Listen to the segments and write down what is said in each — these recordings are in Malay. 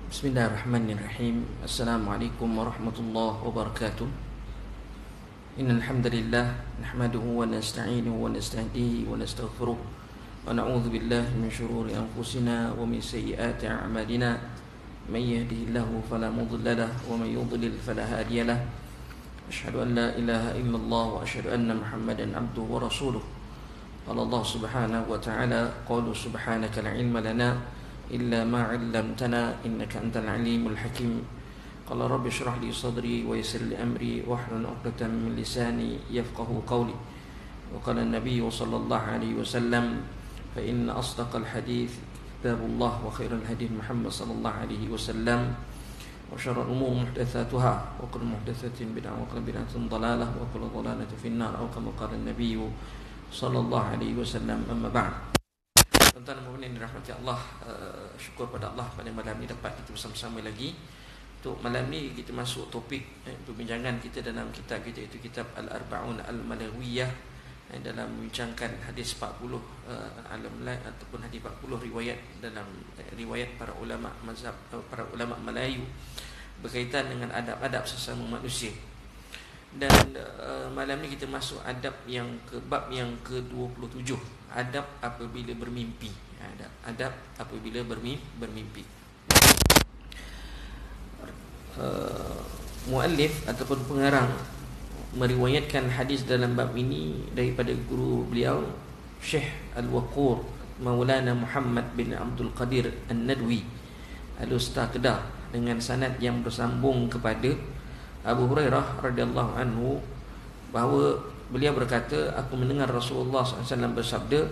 Bismillahirrahmanirrahim. Assalamualaikum warahmatullahi wabarakatuh. Innal hamdalillah nahmaduhu wa nasta'inuhu wa nastahdihi wa nastaghfiruh wa na'udzu billahi min shururi anfusina wa min sayyiati a'malina. May yahdihillahu fala mudilla lahu wa may yudlil fala hadiya lahu. Asyhadu an la ilaha illallah wa asyhadu anna Muhammadan abduhu wa rasuluh. Qala Allah subhanahu wa ta'ala, qalu subhanaka la ilma lana illa ma 'allamtana innaka antal alimul hakim. Qala rabbi shrah li sadri wa yassir li amri wahlul 'uqdatam min lisani yafqahu qawli. Wa qala an-nabiy sallallahu alaihi wasallam, fa inna asdaqal hadits kitabullah wa khairal hadi Muhammad sallallahu alaihi wasallam wa syarrul umur muhdatsatuha wa kullu muhdatsatin bid'ah wa kullu bid'atin dhalalah wa kullu dhalalatin fin nar atau kama qala an-nabiy sallallahu alaihi wasallam. Amma ba'd. Tuan-tuan dan puan yang dirahmati Allah, syukur pada Allah pada malam ini dapat kita bersama-sama lagi. Untuk malam ni kita masuk topik perbincangan kita dalam kitab kita, iaitu kitab Al-Arba'un Al-Malawiyah, dalam membincangkan hadis 40 Al-Malay ataupun hadis 40 riwayat dalam riwayat para ulama mazhab, para ulama Melayu berkaitan dengan adab-adab sesama manusia. Dan malam ni kita masuk adab yang bab yang ke-27, adab apabila bermimpi. Adab apabila bermimpi. Muallif ataupun pengarang meriwayatkan hadis dalam bab ini daripada guru beliau Syekh Al-Waqur Maulana Muhammad bin Abdul Qadir An-Nadwi Al-Ustaz Kedah, dengan sanad yang bersambung kepada Abu Hurairah radhiyallahu anhu, bahawa beliau berkata, aku mendengar Rasulullah SAW bersabda,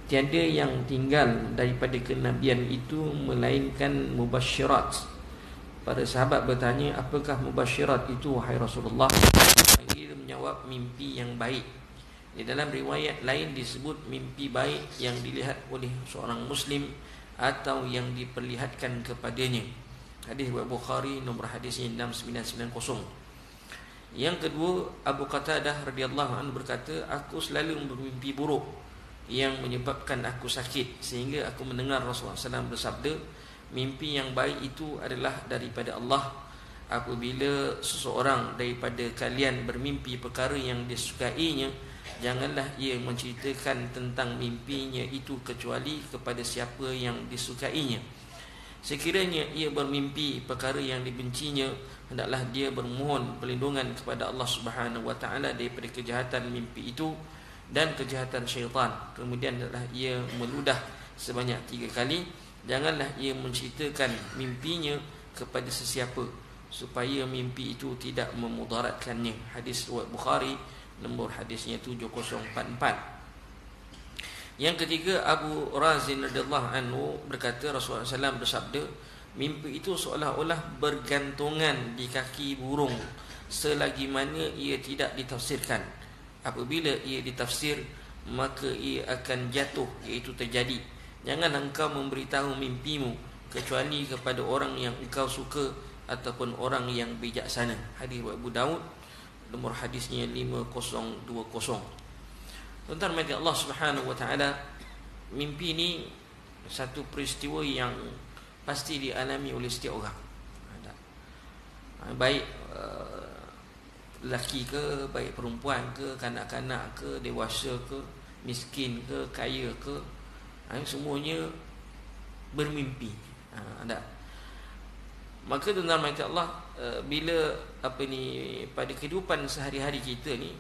tiada yang tinggal daripada kenabian itu melainkan mubasyirat. Para sahabat bertanya, apakah mubasyirat itu wahai Rasulullah? Dia menjawab, mimpi yang baik. Di dalam riwayat lain disebut mimpi baik yang dilihat oleh seorang Muslim atau yang diperlihatkan kepadanya. Hadis Bukhari, nombor hadisnya 6990. Yang kedua, Abu Qatadah radhiyallahu anhu berkata, aku selalu bermimpi buruk yang menyebabkan aku sakit, sehingga aku mendengar Rasulullah SAW bersabda, mimpi yang baik itu adalah daripada Allah. Apabila seseorang daripada kalian bermimpi perkara yang disukainya, janganlah ia menceritakan tentang mimpinya itu kecuali kepada siapa yang disukainya. Sekiranya ia bermimpi perkara yang dibencinya, hendaklah dia bermohon perlindungan kepada Allah Subhanahu wa taala daripada kejahatan mimpi itu dan kejahatan syaitan. Kemudian hendaklah ia meludah sebanyak 3 kali. Janganlah ia menceritakan mimpinya kepada sesiapa, supaya mimpi itu tidak memudaratkannya. Hadis riwayat Bukhari, nombor hadisnya 7044. Yang ketiga, Abu Razin radhiyallahu anhu berkata, Rasulullah SAW bersabda, mimpi itu seolah-olah bergantungan di kaki burung selagi mana ia tidak ditafsirkan. Apabila ia ditafsir, maka ia akan jatuh, iaitu terjadi. Jangan engkau memberitahu mimpimu kecuali kepada orang yang engkau suka ataupun orang yang bijaksana. Hadis Abu Daud, nomor hadisnya 5020. Tuan-tuan mati Allah Subhanahu wa taala, mimpi ini satu peristiwa yang pasti dialami oleh setiap orang. Baik lelaki ke, baik perempuan ke, kanak-kanak ke, dewasa ke, miskin ke, kaya ke, semuanya bermimpi. Maka tuan-tuan mati Allah, bila pada kehidupan sehari-hari kita ni,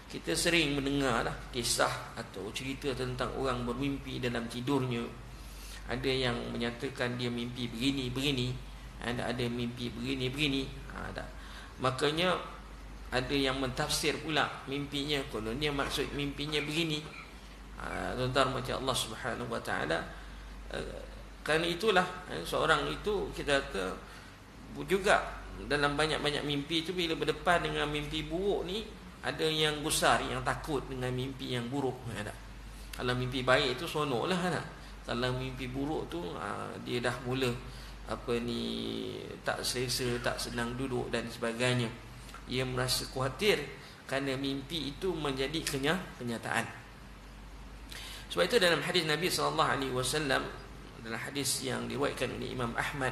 kita sering mendengar kisah atau cerita tentang orang bermimpi dalam tidurnya. Ada yang menyatakan dia mimpi begini, ada mimpi begini. Makanya ada yang mentafsir pula mimpinya, kononnya maksud mimpinya begini. Tuan-tuan macam Allah Subhanahu wa taala, kerana itulah seorang itu kita kata juga dalam banyak-banyak mimpi itu, bila berdepan dengan mimpi buruk ni, ada yang gusar, yang takut dengan mimpi yang buruk. Kalau mimpi baik itu seronoklah. Kalau mimpi buruk tu dia dah mula tak selesa, tak senang duduk dan sebagainya. Ia merasa khawatir kerana mimpi itu menjadi kenyataan. Sebab itu dalam hadis Nabi SAW, dalam hadis yang diriwayatkan oleh Imam Ahmad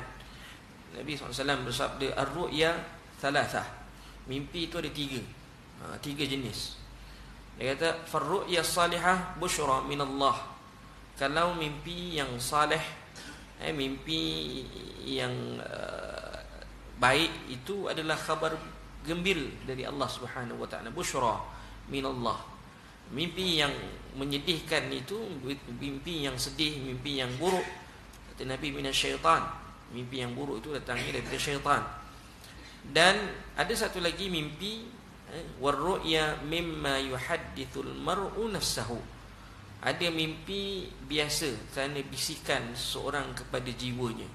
Nabi SAW bersabda, ar-ru'ya thalathah. Mimpi itu ada tiga. Tiga jenis. Dia kata, far-ru'ya salihah busyra minallah. Kalau mimpi yang salih, mimpi yang baik itu adalah khabar gembira dari Allah Subhanahu wa taala, busyra minallah. Mimpi yang menyedihkan itu, mimpi yang sedih, mimpi yang buruk, kata Nabi, minasyaitan. Mimpi yang buruk itu datangnya daripada syaitan. Dan ada satu lagi mimpi, war-ru'ya mimma yuhaddithul mar'u nafsahu. Ada mimpi biasa kerana bisikan seseorang kepada jiwanya.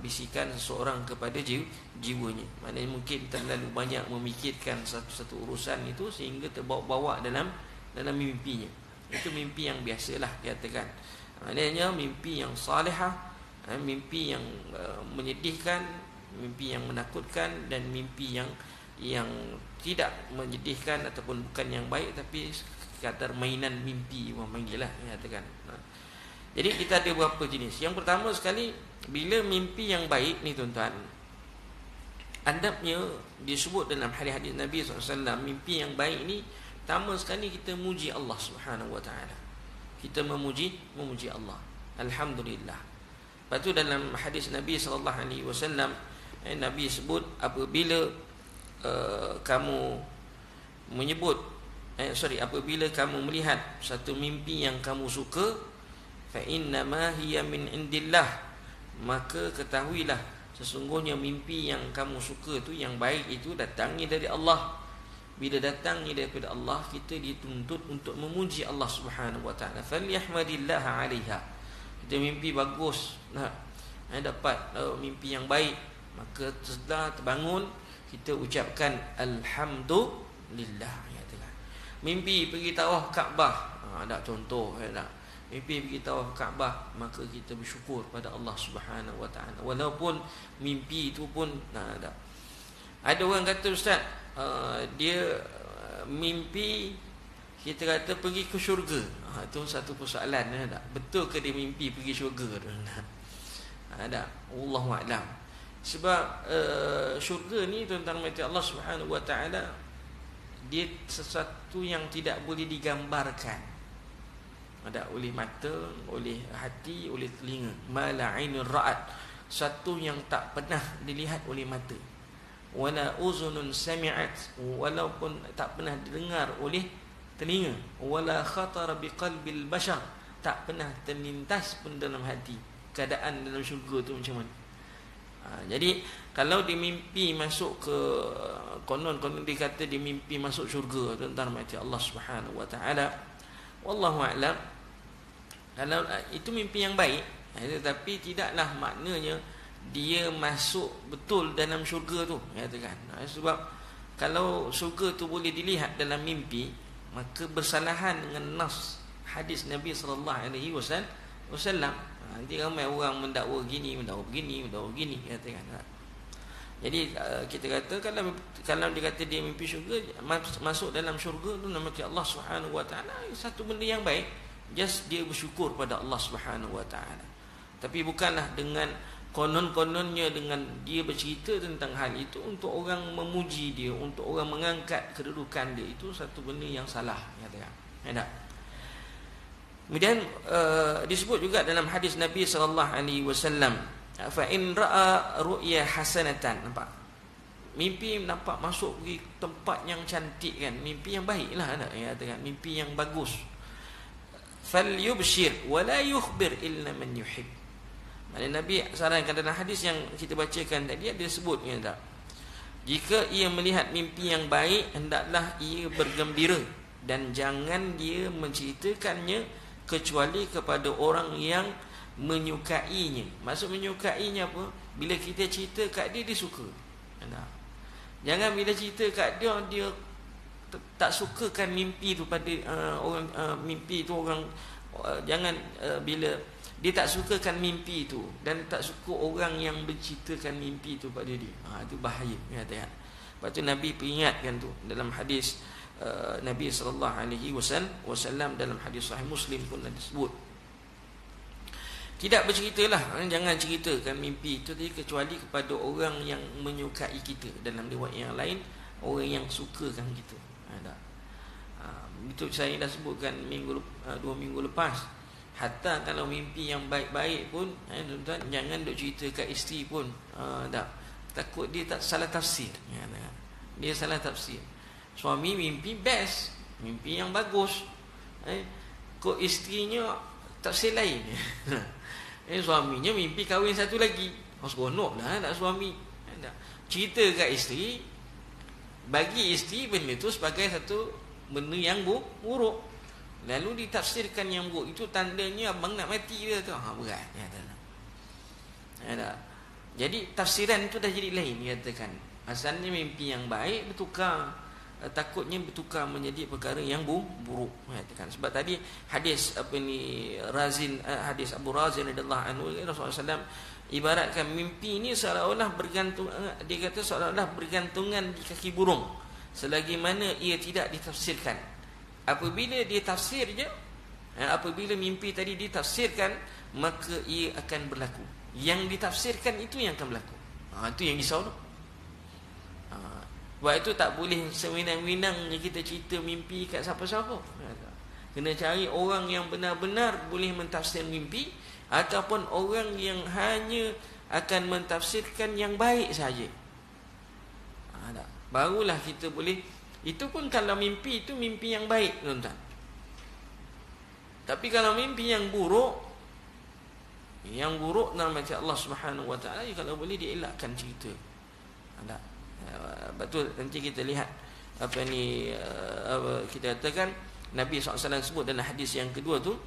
Bisikan seseorang kepada jiwanya. Maknanya mungkin terlalu banyak memikirkan satu urusan itu sehingga terbawa-bawa dalam mimpinya. Itu mimpi yang biasalah dikatakan. Maknanya mimpi yang salihah, mimpi yang menyedihkan, mimpi yang menakutkan, dan mimpi yang tidak menyedihkan ataupun bukan yang baik, tapi sekadar mainan mimpi, memanggillah katakan. Jadi kita ada beberapa jenis. Yang pertama sekali, bila mimpi yang baik ni tuan-tuan, adabnya disebut dalam hadis-hadis Nabi SAW. Mimpi yang baik ni, pertama sekali kita muji Allah Subhanahu wa taala. Kita memuji Allah. Alhamdulillah. Lepas tu dalam hadis Nabi SAW, Nabi sebut, apabila kamu apabila kamu melihat satu mimpi yang kamu suka, fa innama hiya min indillah, maka ketahuilah sesungguhnya mimpi yang kamu suka tu, yang baik itu, datangnya dari Allah. Bila datangnya daripada Allah, kita dituntut untuk memuji Allah Subhanahu wa taala. Falyahmadillaha 'alaiha. Kita mimpi bagus, dapat mimpi yang baik, maka setelah terbangun kita ucapkan alhamdulillah. Mimpi pergi tawaf Kaabah, ada contoh tak? Mimpi pergi tawaf Kaabah, maka kita bersyukur pada Allah Subhanahu wa taala. Walaupun mimpi itu pun ada. Ada orang kata, ustaz, dia mimpi, kita kata pergi ke syurga. Itu satu persoalan, tak? Betul ke dia mimpi pergi syurga? Tak. Wallahu a'lam. Sebab syurga ni tuan-tuan mati Allah Subhanahu wa taala, dia sesuatu yang tidak boleh digambarkan. Ada oleh mata, oleh hati, oleh telinga. Mala ainur ra'at. Satu yang tak pernah dilihat oleh mata. Wala uzunun sami'at, walaupun tak pernah didengar oleh telinga. Wala khatara biqalbil bashar, tak pernah terlintas pun dalam hati. Keadaan dalam syurga tu macam mana? Jadi kalau dia mimpi masuk ke, konon dia kata dia mimpi masuk syurga, tuan-tuan mati Allah Subhanahu wa taala, wallahu a'lam. Kalau itu mimpi yang baik, tetapi tidaklah maknanya dia masuk betul dalam syurga tu, katakan. Sebab kalau syurga tu boleh dilihat dalam mimpi, maka bersalahan dengan nas hadis Nabi sallallahu alaihi wasallam. Nanti ramai orang mendakwa gini, mendakwa begini, katakan. Jadi kita kata, kalau dia kata dia mimpi syurga, masuk dalam syurga tu nama Allah Subhanahu wa taala, satu benda yang baik. Just dia bersyukur pada Allah Subhanahu wa taala. Tapi bukanlah dengan konon-kononnya, dengan dia bercerita tentang hal itu untuk orang memuji dia, untuk orang mengangkat kedudukan dia, itu satu benda yang salah, katakan. Tak? Kemudian disebut juga dalam hadis Nabi sallallahu alaihi wasallam, fa in ra'a ru'ya hasanatan, nampak mimpi, nampak masuk pergi tempat yang cantik kan, mimpi yang baiklah, katakan, mimpi yang bagus, falyubshir wa la yukhbir illa man yuhib. Nabi sarankan dalam hadis yang kita bacakan tadi, ada sebut, tak? Jika ia melihat mimpi yang baik, hendaklah ia bergembira dan jangan dia menceritakannya kecuali kepada orang yang menyukainya. Maksud menyukainya apa? Bila kita cerita kat dia, dia suka. Jangan bila cerita kat dia, dia tak sukakan mimpi tu pada orang, mimpi tu orang, jangan bila dia tak sukakan mimpi itu dan tak suka orang yang menceritakan mimpi itu pada dia. Itu bahaya, kata. Lepas tu Nabi peringatkan tu dalam hadis Nabi sallallahu alaihi wasallam, dalam hadis sahih Muslim pun disebut. Tidak berceritalah, jangan ceritakan mimpi itu kecuali kepada orang yang menyukai kita. Dalam riwayat yang lain, orang yang sukakan kita. Itu saya dah sebutkan 2 minggu lepas. Hatta kalau mimpi yang baik-baik pun, tuan-tuan, jangan duk cerita kat isteri pun. Takut dia tak salah tafsir. Dia salah tafsir. Suami mimpi best, mimpi yang bagus. Kok isterinya tafsir lain. Suaminya mimpi kahwin satu lagi. Seronok lah nak suami. Cerita kat isteri, bagi isteri benda tu sebagai satu benda yang buruk. Lalu ditafsirkan yang buruk itu, tandanya abang nak mati ke tu. Berat. Jadi tafsiran itu dah jadi lain, dikatakan. Asalnya mimpi yang baik bertukar, takutnya bertukar menjadi perkara yang buruk, dikatakan. Sebab tadi hadis hadis Abu Razin radhiyallahu anhu, Rasulullah SAW ibaratkan mimpi ini seolah-olah bergantung, dia kata seolah-olah bergantungan di kaki burung, selagi mana ia tidak ditafsirkan. Apabila dia tafsir je, apabila mimpi tadi ditafsirkan, maka ia akan berlaku. Yang ditafsirkan itu yang akan berlaku. Itu yang risau tu. Sebab itu tak boleh sewenang-wenangnya kita cerita mimpi kat siapa-siapa. Kena cari orang yang benar-benar boleh mentafsir mimpi, ataupun orang yang hanya akan mentafsirkan yang baik saja. Barulah kita boleh. Itu pun kalau mimpi itu mimpi yang baik, tuan-tuan. Tapi kalau mimpi yang buruk dalam hati Allah Subhanahu Wa Taala, kalau boleh dielakkan cerita. Betul, nanti kita lihat kita katakan Nabi SAW sebut dalam hadis yang kedua tu,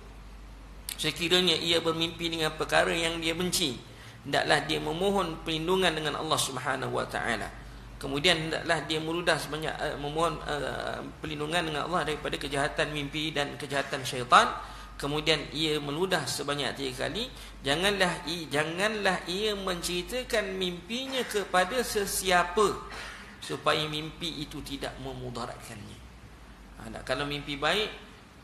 sekiranya ia bermimpi dengan perkara yang dia benci, hendaklah dia memohon perlindungan dengan Allah Subhanahu Wa Taala. Kemudian hendaklah dia meludah sebanyak memohon perlindungan dengan Allah daripada kejahatan mimpi dan kejahatan syaitan. Kemudian ia meludah sebanyak 3 kali. Janganlah ia menceritakan mimpinya kepada sesiapa, supaya mimpi itu tidak memudaratkannya. Kalau mimpi baik,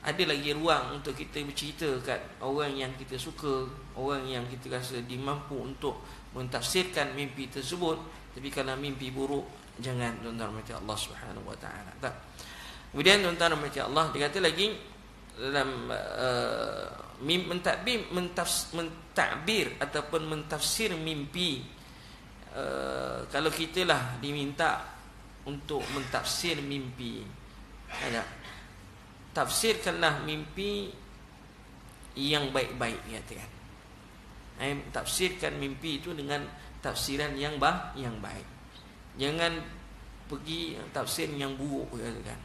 ada lagi ruang untuk kita bercerita kat orang yang kita suka, orang yang kita rasa dia mampu untuk mentafsirkan mimpi tersebut. Tapi kalau mimpi buruk, jangan, tuan-tuan rahmati Allah Subhanahu Wa Taala. Kemudian tuan-tuan rahmati Allah, dia kata lagi dalam mentadbir ataupun mentafsir mimpi. Kalau kita lah diminta untuk mentafsir mimpi, tafsirkanlah mimpi yang baik-baik, katakan. Tafsirkan mimpi itu dengan tafsiran yang baik. Jangan pergi tafsir yang buruk, katakan.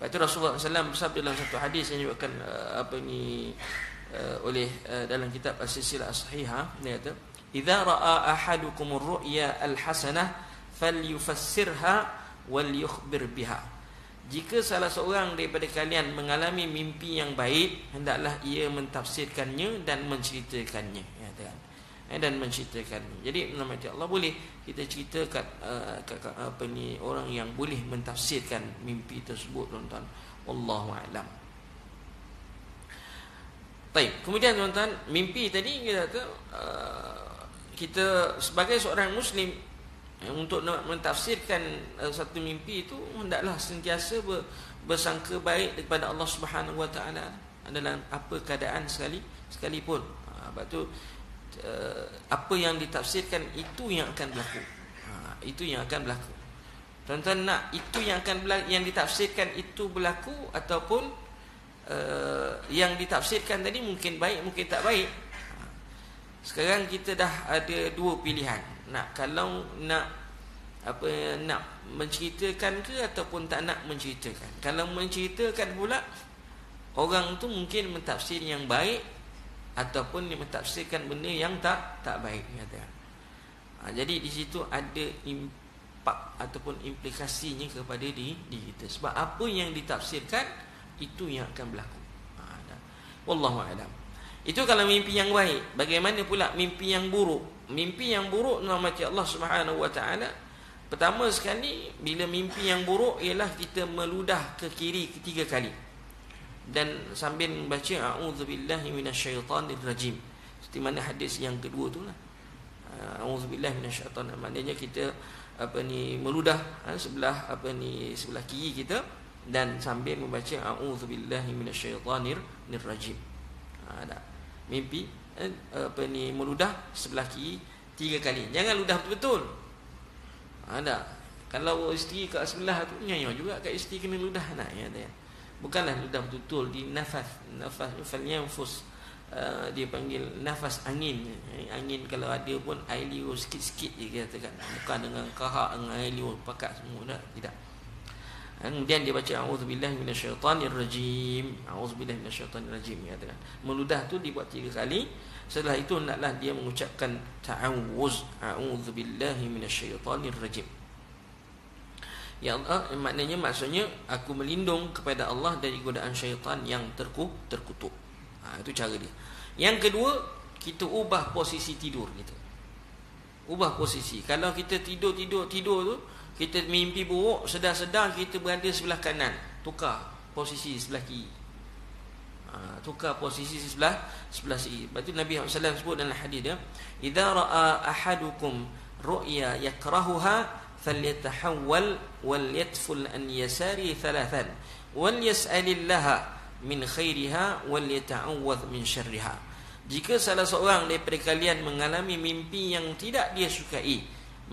Lepas itu Rasulullah SAW bersabda dalam satu hadis yang dibawakan oleh dalam kitab As-Silsilah As-Sahihah, dia kata, "Idza ra'a ahadukum ar-ru'ya al-hasanah falyufassirha wal yukhbir biha." Jika salah seorang daripada kalian mengalami mimpi yang baik, hendaklah ia mentafsirkannya dan menceritakannya, dan menceritakannya. Jadi nama Allah, boleh kita cerita kat orang yang boleh mentafsirkan mimpi tersebut, tuan-tuan. Wallahu a'lam. Baik, kemudian tuan-tuan, mimpi tadi kita kata kita sebagai seorang muslim, untuk nak mentafsirkan satu mimpi itu, hendaklah sentiasa bersangka baik kepada Allah Subhanahu Wa Taala dalam apa keadaan sekalipun. Sebab tu apa yang ditafsirkan itu yang akan berlaku. Itu yang akan berlaku. Tuan-tuan nak itu yang akan berlaku, yang ditafsirkan itu berlaku, ataupun yang ditafsirkan tadi mungkin baik, mungkin tak baik. Sekarang kita dah ada 2 pilihan. Kalau nak menceritakan ke ataupun tak nak menceritakan. Kalau menceritakan pula, orang tu mungkin mentafsir yang baik, ataupun dia mentafsirkan benda yang tak baik, kata. Jadi di situ ada impak ataupun implikasinya kepada diri kita. Sebab apa yang ditafsirkan itu yang akan berlaku. Wallahu a'lam. Itu kalau mimpi yang baik. Bagaimana pula mimpi yang buruk? Mimpi yang buruk rahmati Allah Subhanahu Wa Taala. Pertama sekali, bila mimpi yang buruk ialah kita meludah ke kiri 3 kali dan sambil membaca a'udzubillahi minasyaitanirrajim. seperti mana hadis yang kedua tu lah. Auzubillahi minasyaitanir, maknanya kita meludah sebelah sebelah kiri kita dan sambil membaca auzubillahi minasyaitanir rajim. Mimpi meludah sebelah kiri 3 kali. Jangan ludah betul-betul. Kalau isteri kat sebelah tu nyanyi juga kat isteri kena ludah bukanlah ludah betul-betul di nafas falyanfus. Dia panggil nafas angin. Angin kalau ada pun air liur sikit-sikit je kita katakan, bukan dengan kahak dengan air liur pakat semua tidak. Kemudian dia baca auzubillahi minasyaitanir rajim. Auzubillahi minasyaitanir rajim katakan. Meludah tu dibuat 3 kali. Setelah itu hendaklah dia mengucapkan ta'awuz, auzubillahi minasyaitanir rajim. Ya Allah, maksudnya aku melindung kepada Allah dari godaan syaitan yang terkutuk. Itu cara dia. Yang kedua, kita ubah posisi tidur kita. Ubah posisi. Kalau kita tidur tu, kita mimpi buruk, sedar-sedar kita berada sebelah kanan, tukar posisi sebelah kiri. Tukar posisi sebelah kiri. Lepas tu Nabi SAW sebut dalam hadis dia, idza ra'a ahadukum ru'ya yakrahuha falyatahawwal wal yatful an yasari thalathan wal yas'alillaha min khairiha wal yata'awwadh min syarriha. Jika salah seorang daripada kalian mengalami mimpi yang tidak dia sukai,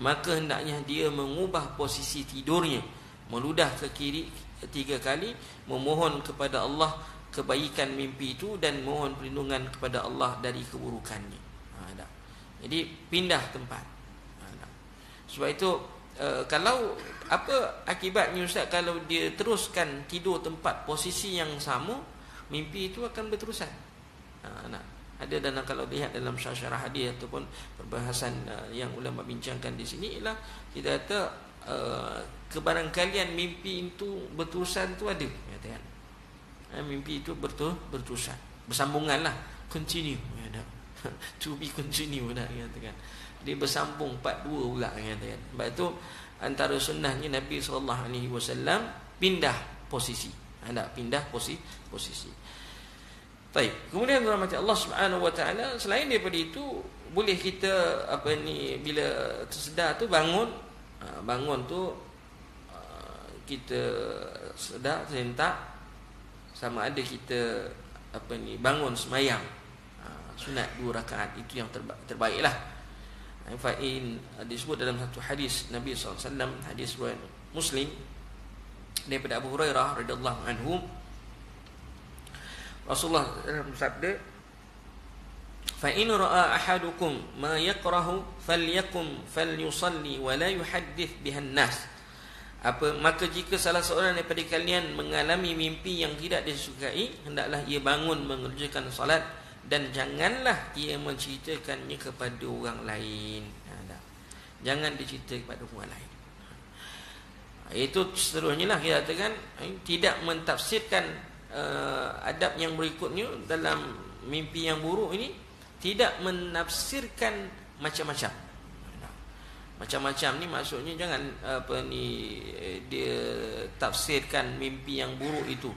maka hendaknya dia mengubah posisi tidurnya, meludah ke kiri 3 kali, memohon kepada Allah kebaikan mimpi itu dan mohon perlindungan kepada Allah dari keburukannya. Jadi pindah tempat. Sebab itu kalau apa akibatnya Ustaz kalau dia teruskan tidur tempat posisi yang sama, mimpi itu akan berterusan. Ada dalam, kalau lihat dalam syarah hadis ataupun perbahasan yang ulama bincangkan di sini ialah kita kata kebarangkalian mimpi itu berterusan tu ada katakan. Mimpi itu berterusan, bersambunganlah, continue to be continue katakan. Dia bersambung part 2 pula katakan. Sebab itu antara sunnahnya Nabi SAW pindah posisi. Pindah posisi. Baik. Kemudian rahmat Allah Subhanahu Wa Taala, selain daripada itu boleh kita bila tersedar tu bangun tu kita sedar serentak, sama ada kita bangun semayang sunat 2 rakaat, itu yang terbaiklah. Fa'in disebut dalam satu hadis Nabi SAW, hadis riwayat Muslim daripada Abu Hurairah radhiyallahu anhu, Rasulullah bersabda, fa'in ra'a ahadukum ma yakrahu falyakum falyusalli wa la yuhaddith bihan nas. Maka jika salah seorang daripada kalian mengalami mimpi yang tidak disukai, hendaklah ia bangun mengerjakan solat dan janganlah ia menceritakannya kepada orang lain. Jangan dicerita kepada orang lain. Itu seterusnya lah kita katakan, tidak mentafsirkan adab yang berikutnya dalam mimpi yang buruk ini, tidak menafsirkan macam-macam. Macam-macam ni maksudnya jangan dia tafsirkan mimpi yang buruk itu.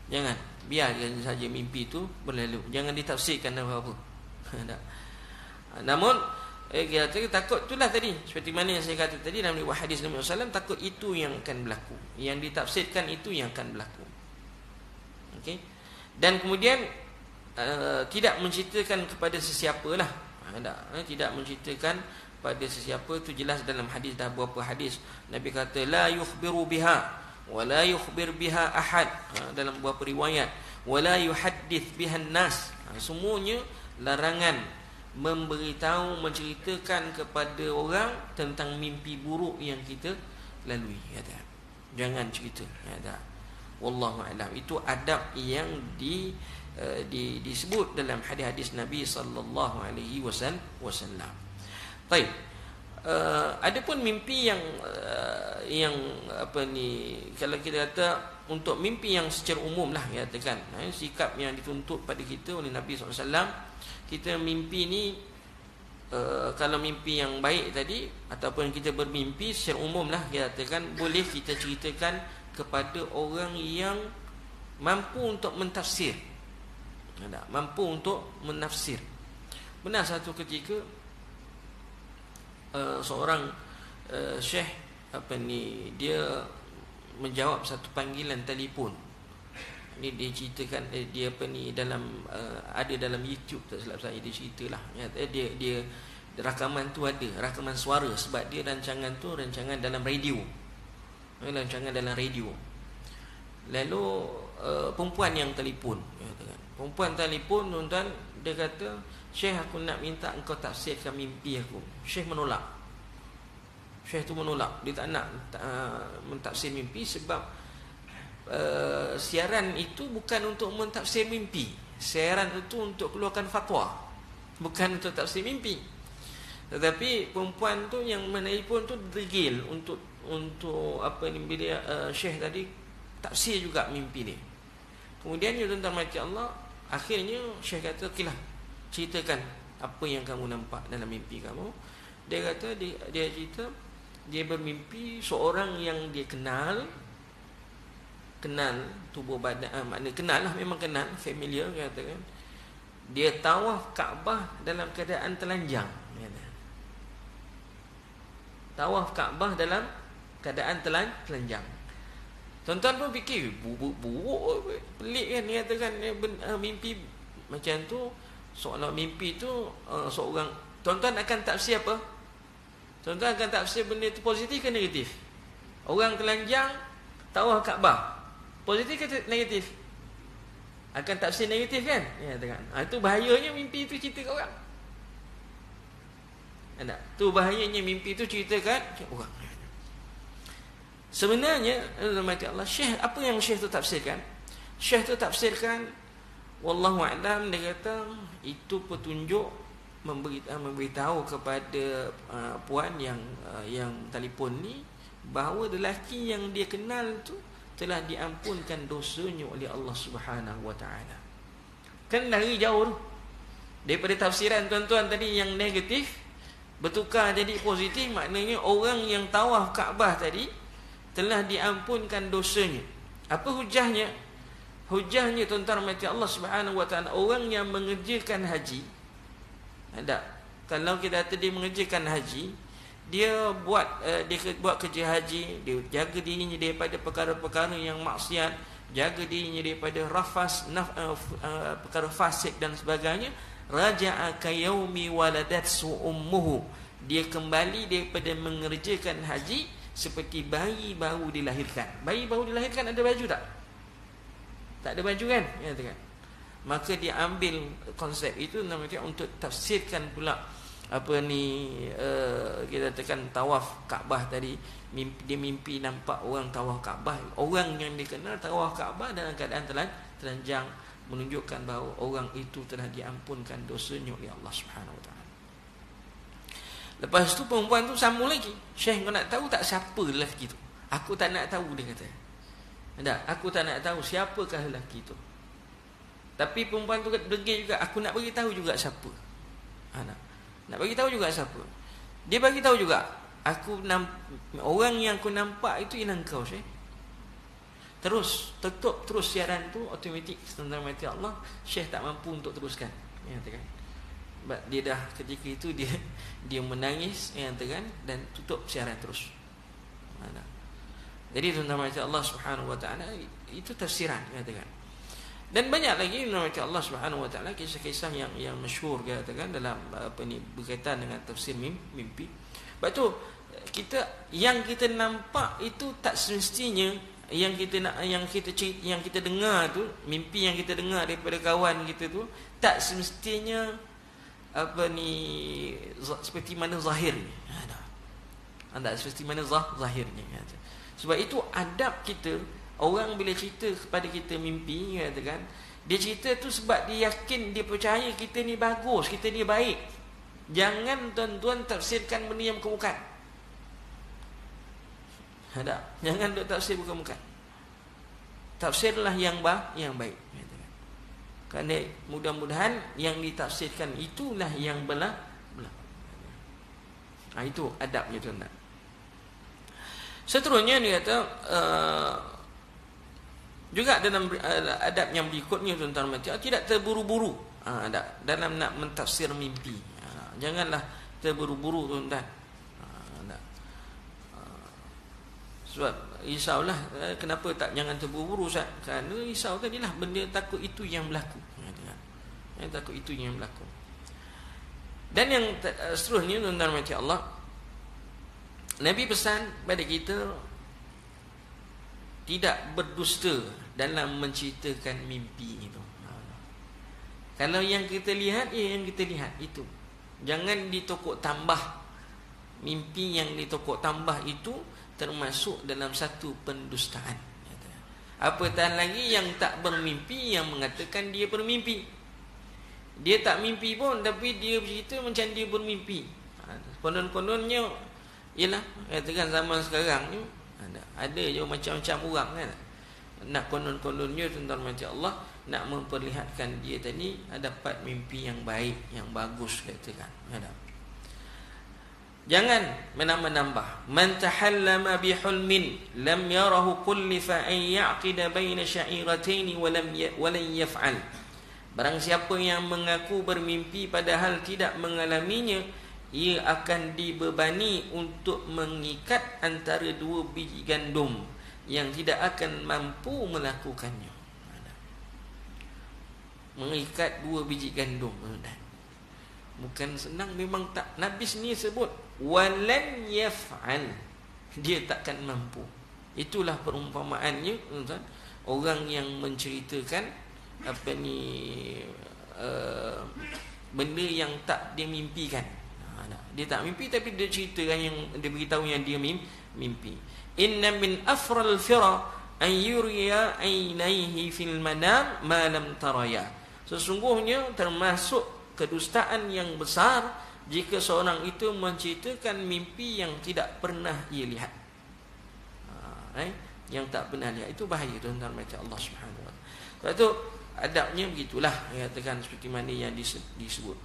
Jangan, biarkan saja mimpi itu berlalu, jangan ditafsirkan apa-apa. Namun kita takut itulah tadi, seperti mana yang saya kata tadi dalam riwayat hadis Nabi SAW, takut itu yang akan berlaku, yang ditafsirkan itu yang akan berlaku. Okey. Dan kemudian tidak menceritakan kepada sesiapa lah. Tidak menceritakan pada sesiapa, itu jelas dalam hadis, dah beberapa hadis Nabi kata la yukhbiru biha wa la yukhbir biha ahad, dalam beberapa riwayat wa la yuhaddith biha nas. Semuanya larangan memberitahu, menceritakan kepada orang tentang mimpi buruk yang kita lalui. Jangan cerita. Wallahu a'lam. Itu adab yang disebut dalam hadis-hadis Nabi sallallahu alaihi wasallam. Baik. Adapun mimpi yang kalau kita kata untuk mimpi yang secara umum lah katakan, sikap yang dituntut pada kita oleh Nabi SAW, kita mimpi ni kalau mimpi yang baik tadi ataupun kita bermimpi secara umum lah kita katakan, boleh kita ceritakan kepada orang yang mampu untuk mentafsir, mampu untuk menafsir. Benar satu ketika seorang syekh dia menjawab satu panggilan telefon. Ni dia ceritakan dia dalam ada dalam YouTube, tak silap saya, dia ceritalah. Dia rakaman tu ada, rakaman suara, sebab dia rancangan dalam radio. Rancangan dalam radio. Lalu perempuan yang telefon, perempuan telefon, tuan-tuan, dia kata, "Syekh, aku nak minta engkau tafsirkan mimpi aku." Syekh menolak. Syekh tu menolak. Dia tak nak mentafsir mimpi sebab siaran itu bukan untuk mentafsir mimpi. Siaran itu untuk keluarkan fatwa, bukan untuk tafsir mimpi. Tetapi perempuan tu yang menelpon tu degil untuk bila Syekh tadi tafsir juga mimpi dia. Kemudian dia, tuan-tuan mati Allah, akhirnya Syekh kata, "Okeylah, ceritakan apa yang kamu nampak dalam mimpi kamu." Dia kata dia cerita dia bermimpi seorang yang dia kenal tubuh badan, maknanya kenal lah, memang kenal, familiar, katakan. Dia tawaf Kaabah dalam keadaan telanjang. Tawaf Kaabah dalam keadaan telanjang. Tuan-tuan pun fikir, buruk, pelik kan, dia katakan mimpi macam tu. Soalan mimpi tu seorang, tuan-tuan akan tafsir apa? Tuan-tuan akan tafsir benda tu positif ke negatif? Orang telanjang tawaf Kaabah, positif ke negatif? Akan tafsir negatif kan? Ya, katakan. Itu bahayanya mimpi tu cerita kat orang. Ada. Tu bahayanya mimpi tu ceritakan orang. Sebenarnya Allah, Syekh, apa yang Syekh tu tafsirkan? Syekh tu tafsirkan, wallahu a'lam, dia kata itu petunjuk memberitahu kepada puan yang telefon ni bahawa lelaki yang dia kenal tu telah diampunkan dosanya oleh Allah Subhanahu wa taala. Kan lari jauh tu. Daripada tafsiran tuan-tuan tadi yang negatif bertukar jadi positif, maknanya orang yang tawaf Kaabah tadi telah diampunkan dosanya. Apa hujahnya? Hujahnya, tuan-tuan mati Allah Subhanahu wa taala, orang yang mengerjakan haji, ada, kalau kita kata dia mengerjakan haji, dia buat kerja haji, dia jaga dirinya daripada perkara-perkara yang maksiat, jaga dirinya daripada rafas, perkara fasik dan sebagainya. Raja'a ka yaumi waladatsu ummuhu, dia kembali daripada mengerjakan haji seperti bayi baru dilahirkan. Bayi baru dilahirkan ada baju tak? Tak ada baju kan? Ya, kan? Maka dia ambil konsep itu namanya untuk tafsirkan pula kita katakan tawaf Kaabah tadi. Dia mimpi nampak orang tawaf Kaabah, orang yang dikenal tawaf Kaabah dalam keadaan telanjang, menunjukkan bahawa orang itu telah diampunkan dosanya oleh Allah Subhanahu wa taala. Lepas tu perempuan tu sambung lagi, "Syekh, kau nak tahu tak siapa lelaki tu?" "Aku tak nak tahu," dia kata. Aku tak nak tahu siapakah lelaki tu. Tapi perempuan tu degil juga, "Aku nak bagi tahu juga siapa." Nak bagi tahu juga siapa. Dia bagi tahu juga, orang yang aku nampak itu ialah engkau, Syekh. Terus tutup terus siaran tu automatik, tentang mati Allah. Syekh tak mampu untuk teruskan. Ya, katakan. Dia dah ketika itu dia menangis, ya, katakan, dan tutup siaran terus. Jadi tentang mati Allah Subhanahu wa taala itu tafsiran, ya, katakan. Dan banyak lagi nama Allah Subhanahu wa taala kisah-kisah yang masyhur, katakan, dalam berkaitan dengan tafsir mimpi. Sebab tu yang kita nampak itu tak semestinya yang kita dengar tu, mimpi yang kita dengar daripada kawan kita tu tak semestinya seperti mana zahirnya. Tak seperti mana zahirnya. Sebab itu adab kita, orang bila cerita kepada kita mimpi, katakan, dia cerita tu sebab dia yakin, dia percaya kita ni bagus, kita ni baik. Jangan tuan-tuan tafsirkan benda yang bukan-bukan. Jangan duk tafsir bukan-bukan. Tafsirlah yang baik. Kerana mudah-mudahan yang ditafsirkan itulah yang benar. Itu adabnya, tuan-tuan. Seterusnya dia kata juga dalam adab yang berikutnya, tuan-tuan, tidak terburu-buru. dalam nak mentafsir mimpi. Janganlah terburu-buru tuan-tuan. Sebab risaulah, kenapa tak jangan terburu-buru Ustaz? Kerana risau tadilah benda takut itu yang berlaku. Yang takut itu yang berlaku. Dan yang seterusnya tuan-tuan macam Allah, Nabi pesan pada kita tidak berdusta dalam menceritakan mimpi itu. Kalau yang kita lihat, yang kita lihat itu. Jangan ditokok tambah. Mimpi yang ditokok tambah itu termasuk dalam satu pendustaan. Apatah lagi yang tak bermimpi, yang mengatakan dia bermimpi. Dia tak mimpi pun, tapi dia bercerita macam dia bermimpi. Konon-kononnya, ialah katakan zaman sekarang ni ada je macam-macam orang kan. Nak konon-kononnya tuan-tuan macam Allah, nak memperlihatkan dia tadi dapat mimpi yang baik, yang bagus katakan. Jangan menambah-nambah. Man tahallama bihulmin lam yarahu kullifa an ya'qida baina sya'iratain wa lan yaf'al. Barang siapa yang mengaku bermimpi padahal tidak mengalaminya, ia akan dibebani untuk mengikat antara dua biji gandum yang tidak akan mampu melakukannya. Mengikat dua biji gandum. Bukan senang, memang tak. Nabi sendiri sebut walan yaf'al, dia takkan mampu. Itulah perumpamaannya tuan-tuan. Orang yang menceritakan benda yang tak dia mimpikan. Dia tak mimpi tapi dia ceritakan, yang dia beritahu yang dia mimpi. Inna min afral fira an yuriya ainaihi fil manam ma lam taraya. Sesungguhnya termasuk kedustaan yang besar jika seorang itu menceritakan mimpi yang tidak pernah ia lihat. Yang tak pernah lihat itu bahaya tuan-tuan macam Allah Subhanahu wa taala. Sebab itu adabnya begitulah, katakan seperti mana yang disebut.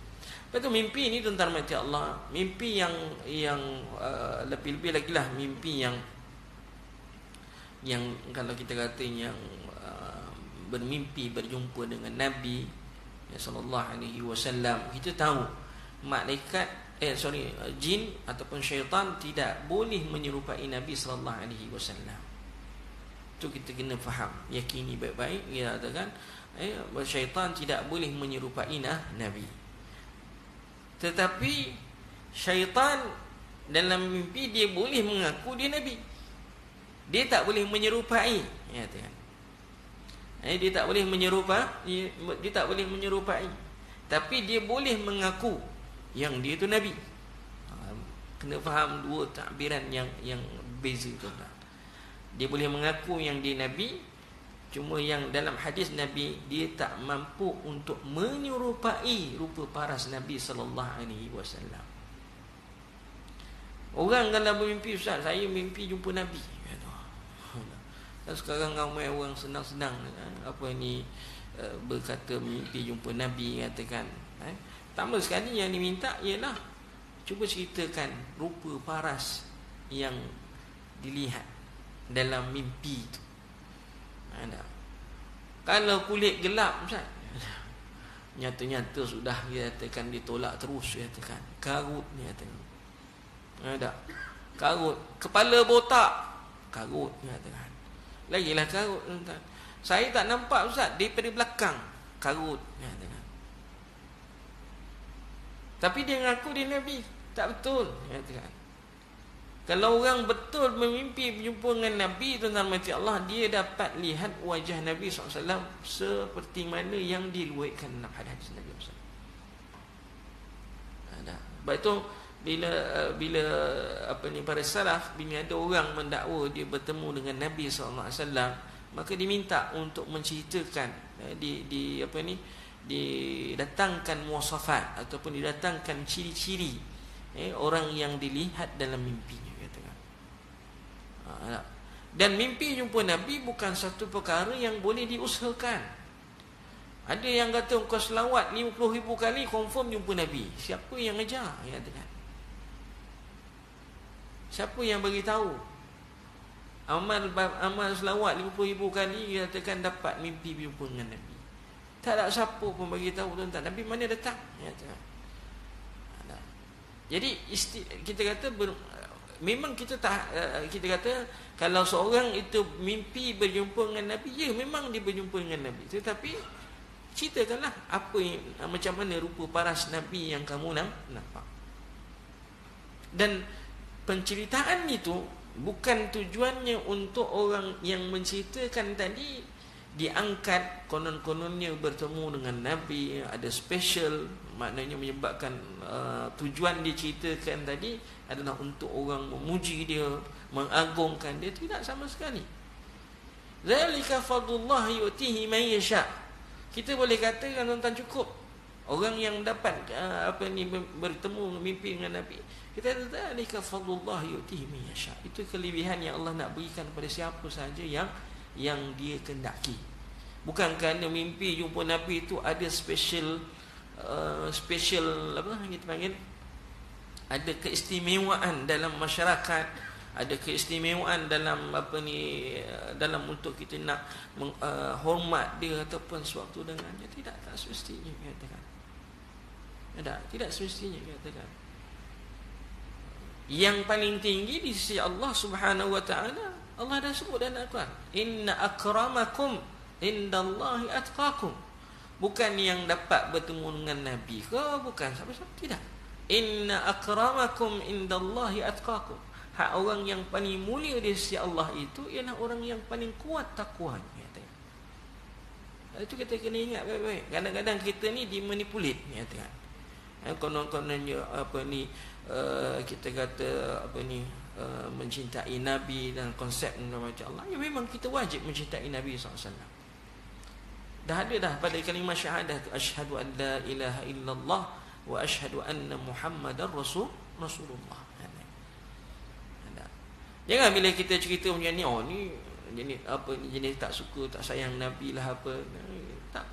Lepas tu mimpi ni tuan-tuan macam Allah, mimpi yang lebih-lebih lagi lah mimpi yang kalau kita kata yang bermimpi berjumpa dengan Nabi sallallahu alaihi wasallam. Kita tahu malaikat jin ataupun syaitan tidak boleh menyerupai Nabi sallallahu alaihi wasallam. Itu kita kena faham, yakini baik-baik. Dia katakan syaitan tidak boleh menyerupai Nabi. Tetapi syaitan dalam mimpi dia boleh mengaku dia Nabi. Dia tak boleh menyerupai, ya katakan. Dia tak boleh menyerupai, tapi dia boleh mengaku yang dia tu Nabi. Kena faham dua takbiran yang beza tu. Dia boleh mengaku yang dia Nabi, cuma yang dalam hadis Nabi, dia tak mampu untuk menyerupai rupa paras Nabi sallallahu alaihi wasallam. Orang kalau bermimpi, Ustaz, saya mimpi jumpa Nabi. Dan sekarang ramai orang senang-senang berkata mimpi jumpa Nabi, katakan. Pertama sekali yang diminta ialah cuba ceritakan rupa paras yang dilihat dalam mimpi itu. Kalau kulit gelap, Ustaz, nyata-nyata sudah dia katakan ditolak terus, dia katakan. Karut dia katakan. Karut. Kepala botak, karut dia katakan. Lagilah karut, tuan-tuan. Saya tak nampak, Ustaz, daripada belakang, karut dia katakan. Tapi dia mengaku dia Nabi. Tak betul, dia katakan. Kalau orang betul memimpi berjumpa dengan Nabi, tuan-tuan macam Allah, dia dapat lihat wajah Nabi SAW seperti mana yang diluatkan dalam hadis Nabi SAW. Sebab itu bila para salaf, bila ada orang mendakwa dia bertemu dengan Nabi SAW, maka diminta untuk menceritakan, didatangkan muwasafat ataupun didatangkan ciri-ciri orang yang dilihat dalam mimpinya. Dan mimpi jumpa Nabi bukan satu perkara yang boleh diusahakan. Ada yang kata kau selawat 50,000 kali confirm jumpa Nabi. Siapa yang ajar? Ya, katakan. Siapa yang bagi tahu? Amal selawat 50,000 kali, dia katakan dapat mimpi berjumpa dengan Nabi. Tak ada siapa pun bagi tahu tentang Nabi mana datang. Ya, jadi kita kata memang kita tak, kita kata kalau seorang itu mimpi berjumpa dengan Nabi, ya memang dia berjumpa dengan Nabi. Tetapi ceritakanlah apa yang, macam mana rupa paras Nabi yang kamu nampak. Dan penceritaan itu bukan tujuannya untuk orang yang menceritakan tadi diangkat konon-kononnya bertemu dengan Nabi, ada special, maknanya menyebabkan tujuan diceritakan tadi adalah untuk orang memuji dia, mengagungkan dia. Tidak sama sekali. Zalika fadlullah yu'tihi man yasha. Kita boleh katakan tentang cukup orang yang dapat bertemu mimpi dengan Nabi. Kita kata zalika fadlullah yu'tihi man yasha. Itu kelebihan yang Allah nak berikan kepada siapa sahaja yang dia kendaki. Bukan kerana mimpi jumpa Nabi itu ada special apa kita panggil, ada keistimewaan dalam masyarakat, ada keistimewaan dalam dalam untuk kita nak hormat dia ataupun sewaktu dengannya. Tak semestinya katakan. Tidak semestinya katakan. Yang paling tinggi di sisi Allah Subhanahu wa taala, Allah dah sebut dalam Al-Quran, inna akramakum indallahi atqakum. Bukan yang dapat bertemu dengan Nabi ke, bukan siapa-siapa, tidak. Inna akramakum indallahi atqakum. Hak orang yang paling mulia di sisi Allah itu ialah orang yang paling kuat takwanya. Itu kita kena ingat baik-baik. Kadang-kadang kita ni dimanipulit, katakan. Konon-kononnya kita kata mencintai Nabi dan konsep macam Allah. Ya memang kita wajib mencintai Nabi SAW. Dah ada pada kalimah syahadah tu, asyhadu an la ilaha illallah wa asyhadu anna Muhammadar Rasulullah. Jangan bila kita cerita macam ni, ni jenis tak suka, tak sayang Nabi lah apa. Tak.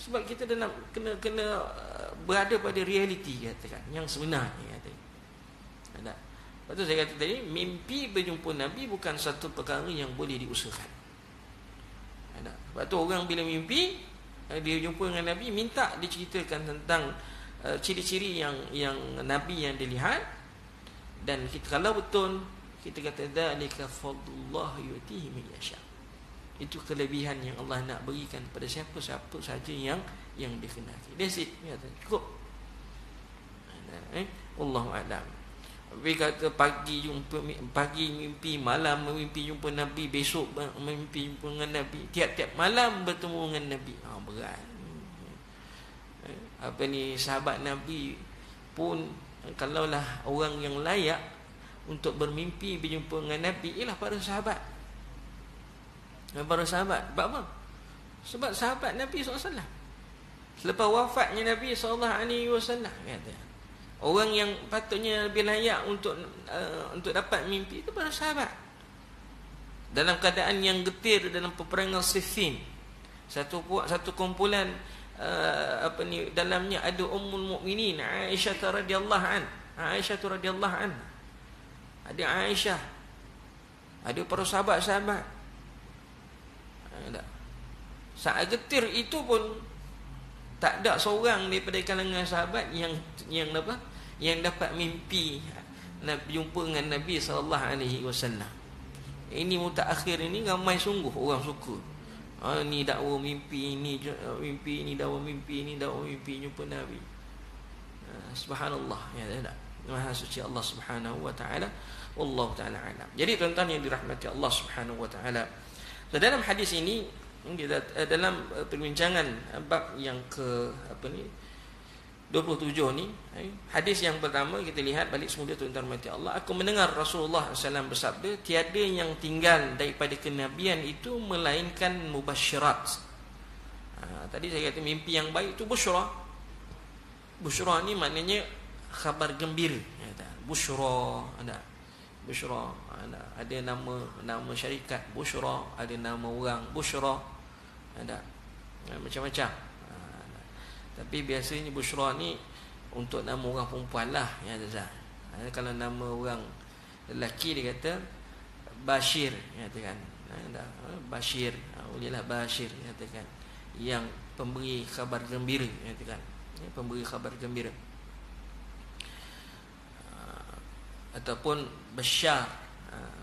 Sebab kita dalam kena berada pada realiti, katakan, yang sebenarnya, katakan. Lepas tu saya kata tadi, mimpi berjumpa Nabi bukan satu perkara yang boleh diusahakan. Sebab tu orang bila mimpi dia jumpa dengan Nabi, minta diceritakan tentang ciri-ciri yang Nabi yang dilihat. Dan kita, kalau betul, kita kata dzalika fadlullah yu'tihi man yasha. Itu kelebihan yang Allah nak berikan pada siapa-siapa saja yang dikehendaki. That's it. Cukup. Wallahu a'lam. Tapi kata pagi mimpi, malam mimpi jumpa Nabi, besok mimpi jumpa dengan Nabi, tiap-tiap malam bertemu dengan Nabi. Berat. Sahabat Nabi pun, kalaulah orang yang layak untuk bermimpi berjumpa dengan Nabi ialah para sahabat. Para sahabat. Sebab apa? Sebab sahabat Nabi SAW. Selepas wafatnya Nabi SAW, kata, orang yang patutnya lebih layak untuk dapat mimpi itu para sahabat. Dalam keadaan yang getir dalam peperangan Siffin, satu kumpulan dalamnya ada Ummul Mukminin Aisyah radhiyallahu an. Ada Aisyah, ada para sahabat-sahabat. Saat getir itu pun tak ada seorang daripada kalangan sahabat yang dapat mimpi jumpa dengan Nabi SAW. Ini mutaakhir ini ramai sungguh orang suka. Ni dakwa mimpi, ni mimpi, ni dakwa mimpi, ni dakwa mimpi jumpa Nabi. Subhanallah, ya tak? Maha suci Allah Subhanahu wa taala. Wallahu taala alam. Jadi tuan-tuan yang dirahmati Allah Subhanahu wa taala, so, dalam hadis ini kita dalam perbincangan bab yang ke 27 ni, hadis yang pertama kita lihat balik semula, tuan-tuan mati Allah. Aku mendengar Rasulullah SAW bersabda, tiada yang tinggal daripada kenabian itu melainkan mubasyirat. Tadi saya kata mimpi yang baik itu busyra. Busyra ni maknanya khabar gembira. Busyra ada nama syarikat Busyra, ada nama orang Busyra, ada macam-macam. Tapi biasanya Busyra ni untuk nama orang perempuan lah, ya Zazah. Kalau nama orang lelaki dia kata Bashir, ya katakan. Bashir, bolehlah Bashir, ya katakan. Yang pemberi khabar gembira, kan? Pemberi khabar gembira. Ataupun Bashar,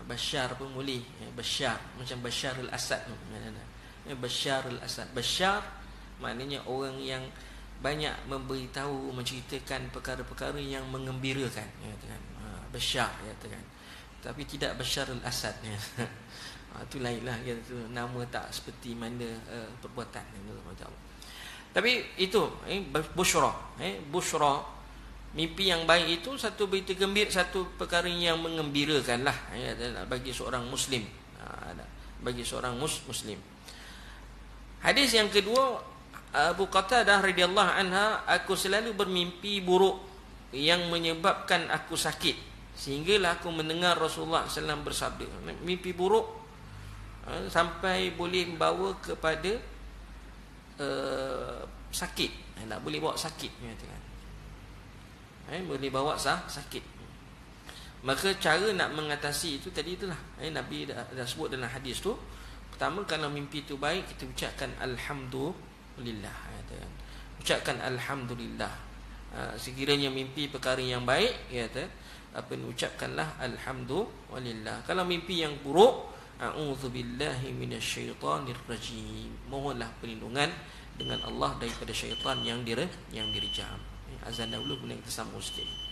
Bashar pemulih, Bashar macam Bashar al-Assad. Bashar al-Assad. Bashar maknanya orang yang banyak memberitahu, menceritakan perkara-perkara yang mengembirakan, kan? Bashar, kan? Tapi tidak Bashar al-Assad. Itu lainlah, tu nama tak seperti mana perbuatan. Tapi itu busyra, busyra, mimpi yang baik itu satu berita gembira, satu perkara yang mengembirakan lah, bagi seorang muslim, bagi seorang muslim. Hadis yang kedua, Abu Qatadah radhiyallahu anha, aku selalu bermimpi buruk yang menyebabkan aku sakit, sehinggalah aku mendengar Rasulullah SAW bersabda. Mimpi buruk sampai boleh membawa kepada sakit, tak boleh bawa sakit, kan? Boleh bawa sakit. Maka cara nak mengatasi itu tadi itulah, Nabi dah sebut dalam hadis tu. Pertama, kalau mimpi itu baik, kita ucapkan alhamdulillah, kan? Ucapkan alhamdulillah. Sekiranya mimpi perkara yang baik, ucapkanlah alhamdulillah. Kalau mimpi yang buruk, a'udzubillahi minasyaitonir rajim, mohonlah perlindungan dengan Allah daripada syaitan yang direjam. Azan dahulu, kemudian kita sambung sikit.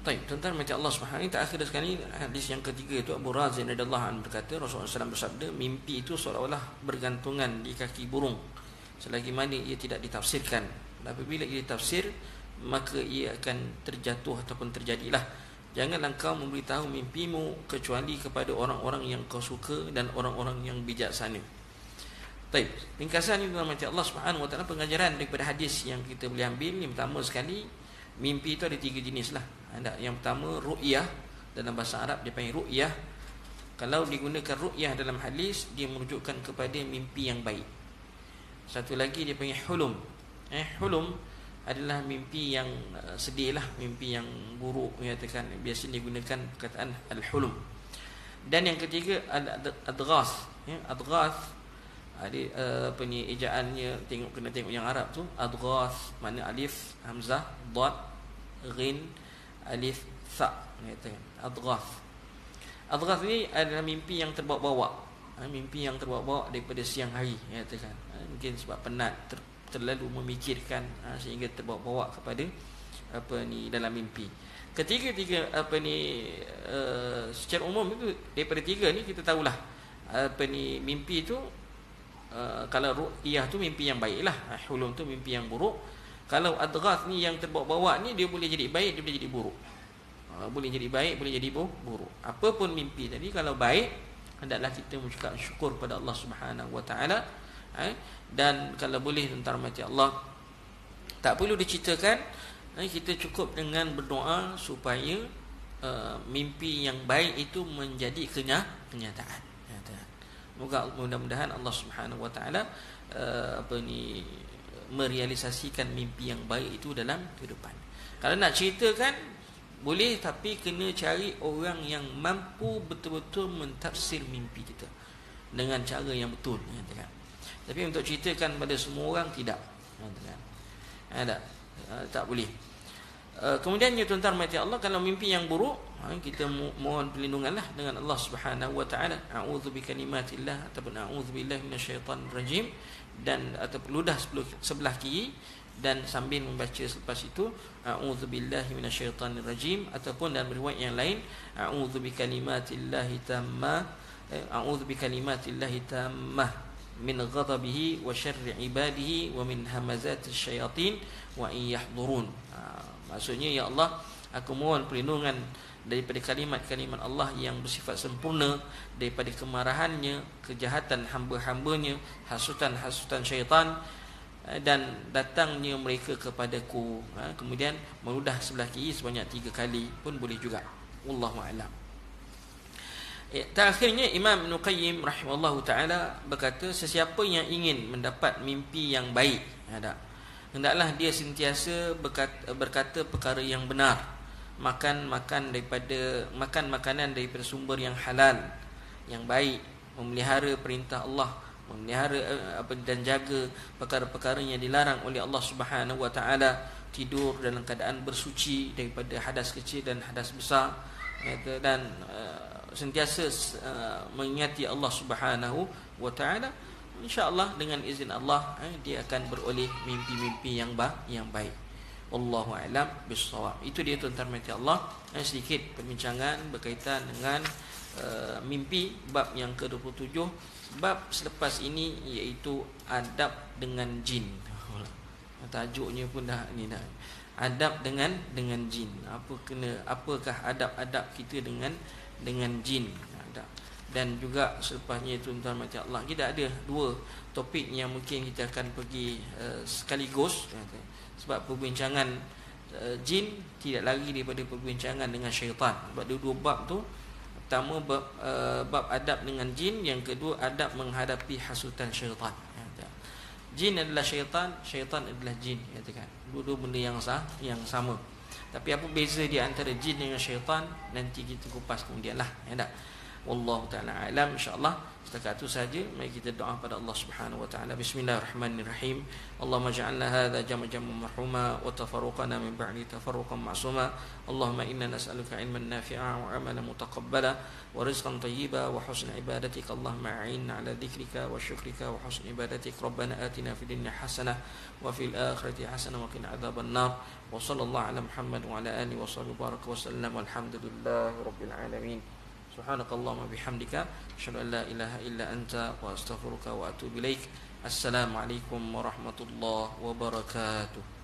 Baik, tuan-tuan macam Allah Subhanahu wa taala sekali hadis yang ketiga itu Abu Razin radhiyallahu anhu berkata Rasulullah SAW bersabda, mimpi itu seolah-olah bergantungan di kaki burung selagi mana ia tidak ditafsirkan. Apabila ia ditafsir, maka ia akan terjatuh ataupun terjadilah. Janganlah kau memberitahu mimpimu kecuali kepada orang-orang yang kau suka dan orang-orang yang bijaksana. Baik, ringkasan ini macam Allah Subhanahu wa taala pengajaran daripada hadis yang kita boleh ambil. Yang pertama sekali, mimpi itu ada 3 jenis lah. Yang pertama ru'yah, dalam bahasa Arab dia panggil ru'yah. Kalau digunakan ru'yah dalam hadis, dia menunjukkan kepada mimpi yang baik. Satu lagi dia panggil hulum. Hulum adalah mimpi yang sedih lah, mimpi yang buruk, menyatakan biasa digunakan perkataan al-hulum. Dan yang ketiga adghas. Adghas ada ejaannya, kena tengok yang Arab tu. Adghas mana alif, hamzah, dad, ghin, alif, tha. Adghas. Adghas ni adalah mimpi yang terbawa-bawa. Mimpi yang terbawa-bawa daripada siang hari, mungkin sebab penat, terlalu memikirkan sehingga terbawa-bawa kepada dalam mimpi. Ketiga-tiga secara umum itu daripada 3 ni kita tahulah mimpi itu. Kalau ru'yah tu mimpi yang baik lah, hulum tu mimpi yang buruk. Kalau adghas ni yang terbawa-bawa ni, dia boleh jadi baik, dia boleh jadi buruk. Boleh jadi baik, boleh jadi buruk. Apapun mimpi tadi, kalau baik, hendaklah kita mengucapkan syukur pada Allah Subhanahu wa taala. Dan kalau boleh tentang mati Allah, tak perlu diceritakan, kita cukup dengan berdoa supaya mimpi yang baik itu menjadi kenyataan. Mudah-mudahan Allah Subhanahu wa taala merealisasikan mimpi yang baik itu dalam kehidupan. Kalau nak ceritakan boleh, tapi kena cari orang yang mampu betul-betul mentafsir mimpi kita dengan cara yang betul, Tapi untuk ceritakan pada semua orang tidak, tak boleh. Kemudian tuan-tuan mati Allah, kalau mimpi yang buruk, kita mohon perlindunganlah dengan Allah Subhanahu wa taala. A'udzu bikalimatillah ataupun a'udzu billahi minasyaitanir rajim, dan ataupun ludah sebelah kiri dan sambil membaca selepas itu a'udzu billahi minasyaitanir rajim, ataupun dalam riwayat yang lain a'udzu bikalimatillahi tammah, a'udzu bikalimatillahi tammah min ghadabihi wa syarri ibadihi wa min hamazatis syayatin wa in yahdurun. Maksudnya, ya Allah, aku mohon perlindungan daripada kalimat-kalimat Allah yang bersifat sempurna, daripada kemarahannya, kejahatan hamba-hambanya, hasutan-hasutan syaitan, dan datangnya mereka kepadaku. Kemudian meludah sebelah kiri sebanyak 3 kali pun boleh juga. Wallahu a'lam. Terakhirnya Imam Ibn Qayyim rahimahullahu ta'ala berkata, sesiapa yang ingin mendapat mimpi yang baik, hendaklah dia sentiasa berkata perkara yang benar, makan makanan daripada sumber yang halal, yang baik, memelihara perintah Allah, memelihara dan jaga perkara-perkara yang dilarang oleh Allah Subhanahu wa taala, tidur dalam keadaan bersuci daripada hadas kecil dan hadas besar, dan sentiasa mengingati Allah Subhanahu wa taala. InsyaAllah dengan izin Allah, dia akan beroleh mimpi-mimpi yang baik. Wallahu a'lam bissawab. Itu dia tuan-tuan mati Allah, sedikit perbincangan berkaitan dengan mimpi, bab yang ke-27. Bab selepas ini iaitu adab dengan jin. Tajuknya pun dah adab dengan jin. Apakah adab-adab kita dengan jin? Dan juga selepasnya tuan-tuan mati Allah, kita ada 2 topik yang mungkin kita akan pergi sekaligus, sebab perbincangan jin tidak lagi daripada perbincangan dengan syaitan. Sebab ada 2 bab tu. Pertama bab adab dengan jin, yang kedua adab menghadapi hasutan syaitan. Jin adalah syaitan, syaitan adalah jin, dua-dua benda yang sama. Tapi apa beza di antara jin dengan syaitan, nanti kita kupas kemudian lah, Wallahu ta'ala a'lam. InsyaAllah setakat itu saja. Mari kita doa pada Allah Subhanahu wa taala. Bismillahirrahmanirrahim. Allahumma ja'alna hadza jam'an marhuma wa tafarruqana min ba'di tafarruqan ma'suma. Allahumma inna nas'aluka ilman nafi'a wa amalan mutaqabbala wa rizqan thayyiba wa husna ibadatik. Allahumma a'inna ala dzikrika wa syukrika wa husni ibadatik. Rabbana atina fid dunya hasanah wa fil akhirati hasanah wa qina adzaban nar. Wa sallallahu ala Muhammad wa ala alihi wa sahbihi baraka wa sallam. Walhamdulillahi rabbil alamin. Subhanakallahumma bihamdika asyhadu an la ilaha illa anta wa astaghfiruka wa atubu ilaik. Assalamualaikum warahmatullahi wabarakatuh.